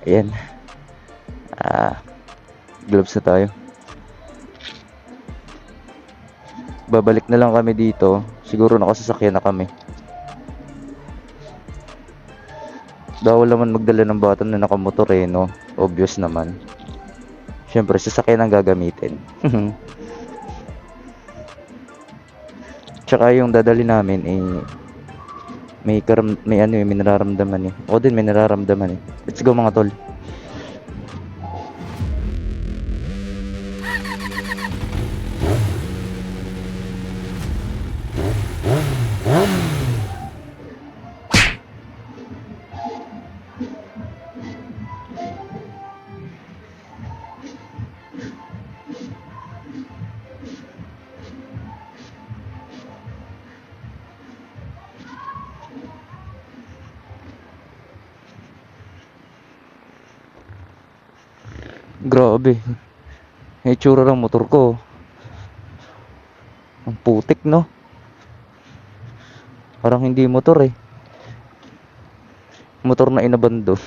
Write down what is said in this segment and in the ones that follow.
Ayan. Gloves na tayo. Babalik na lang kami dito. Siguro nakasasakyan na kami. Bawal naman magdala ng bata na nakamotor no? Obvious naman. Siyempre, sasakyan ang gagamitin. Tsaka yung dadali namin may nararamdaman eh. Ako din may nararamdaman eh. Let's go mga tol. Grabe. May tsura ng motor ko. Ang putik no. Parang hindi motor eh. Motor na inabando.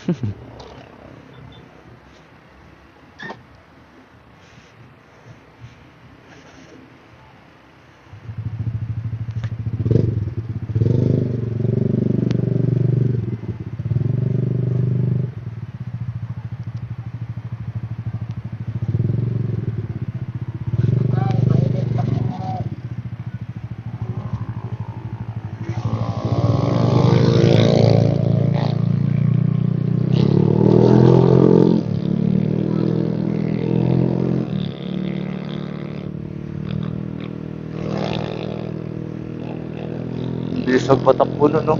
Bilis magpatakbo no, no?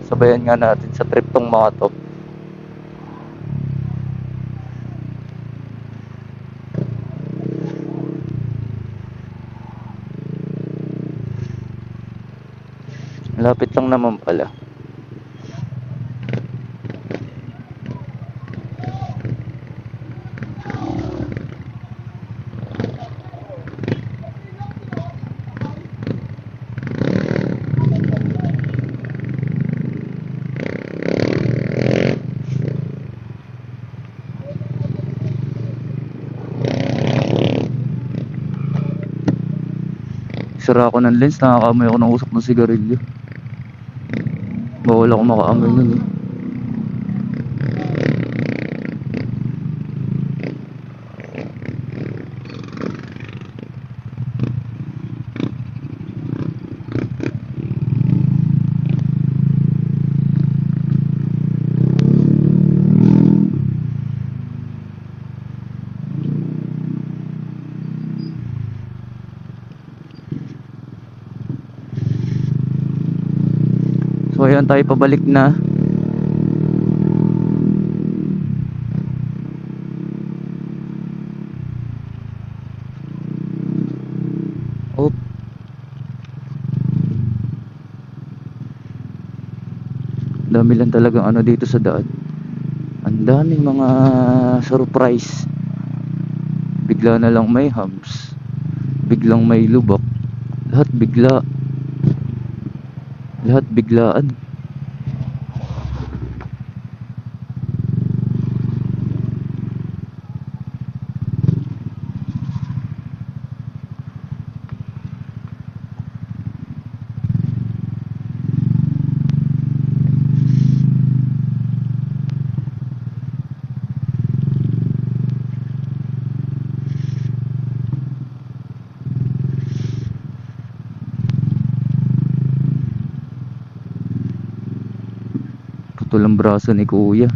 Sabayan nga natin sa trip tong mga to. Lapit lang naman pala. Sira ako ng lens, nakakaamoy ako ng usok ng sigarilyo. Bawal ako makaamoy nun eh. So ayan tayo, pabalik na. Oop. Dami lang talagang ano dito sa daan. Ang daming mga surprise. Bigla na lang may hubs. Biglang may lubak. Lahat bigla. Lahat biglaan. Putol ang braso ni kuya.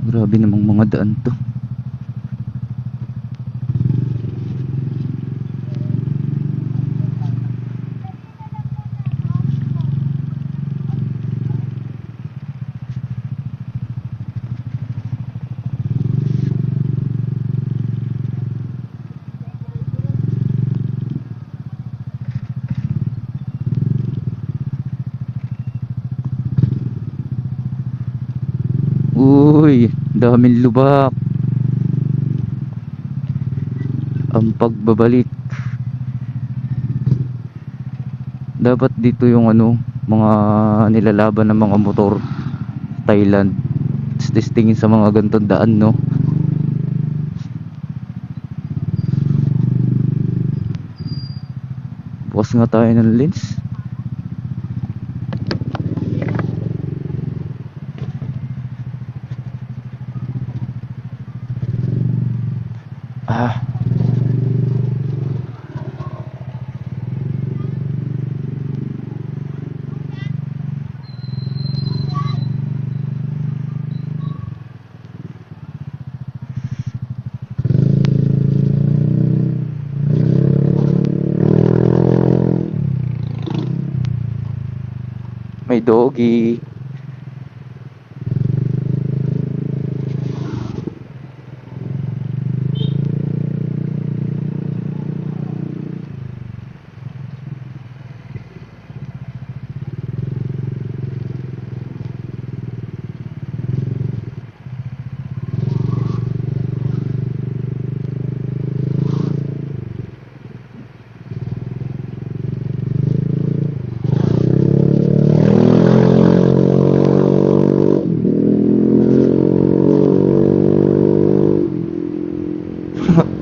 Grabe namang mga daan to. Uy, daming lubak. Ang pagbabalik. Dapat dito yung ano, mga nilalaban ng mga motor. Thailand. Tingin sa mga gantong daan, no? Bukas nga tayo ng lens. Ah. May doggy.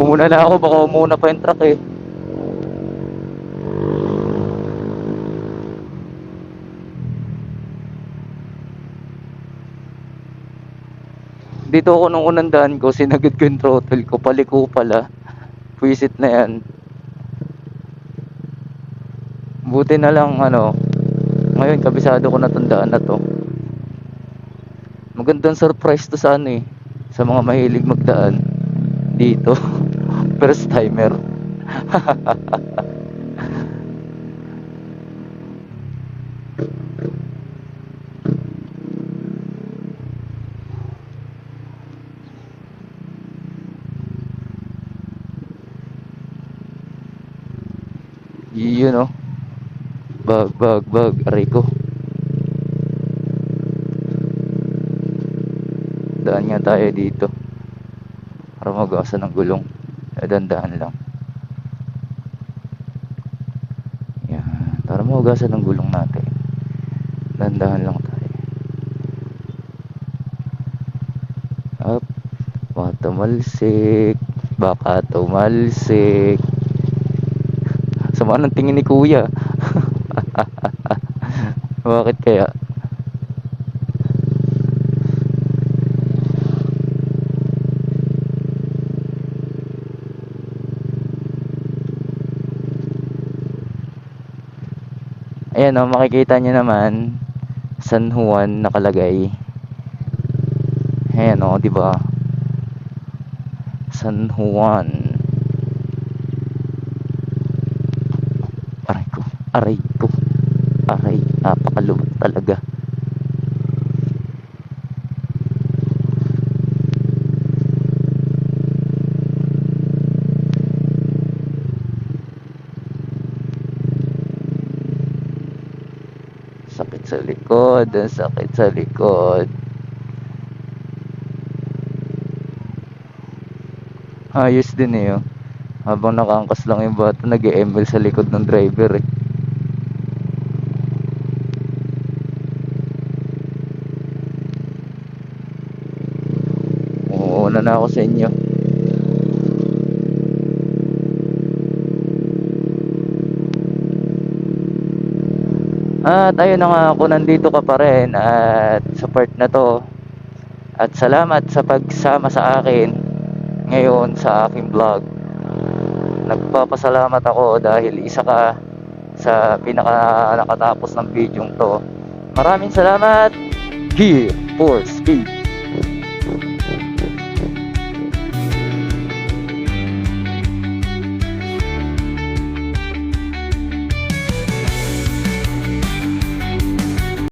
Umuna na ako, baka umuna pa yung truck eh. Dito ako nung unang daan ko, sinagad ko yung throttle ko, paliko pala. Pwisit na yan. Buti na lang ano, ngayon kabisado ko na tong daan na to. Magandang surprise to sa ano eh, sa mga mahilig magdaan dito. First timer. Yun oh. Bag, aray ko. Daan nga tayo dito para mag-asa ng gulong. Dandahan lang. Yan, para mag-asa ng gulong natin. Dandahan lang tayo. Up. Baka tumalsik. Baka tumalsik. Sama ng tingin ni kuya. Bakit kaya? Ayan o, makikita nyo naman San Juan nakalagay. Ayan o, diba? San Juan. Aray ko. Napakalubog talaga. Sakit sa likod, sakit sa likod. Ayos din eh oh. Habang nakaangkas lang yung bata, nag-e-ML sa likod ng driver eh. Uuna na ako sa inyo. At ayun na nga, ako nandito ka pa rin at sa part na to. At salamat sa pagsama sa akin ngayon sa aking vlog. Nagpapasalamat ako dahil isa ka sa pinaka nakatapos ng video to. Maraming salamat. Gear for Speed.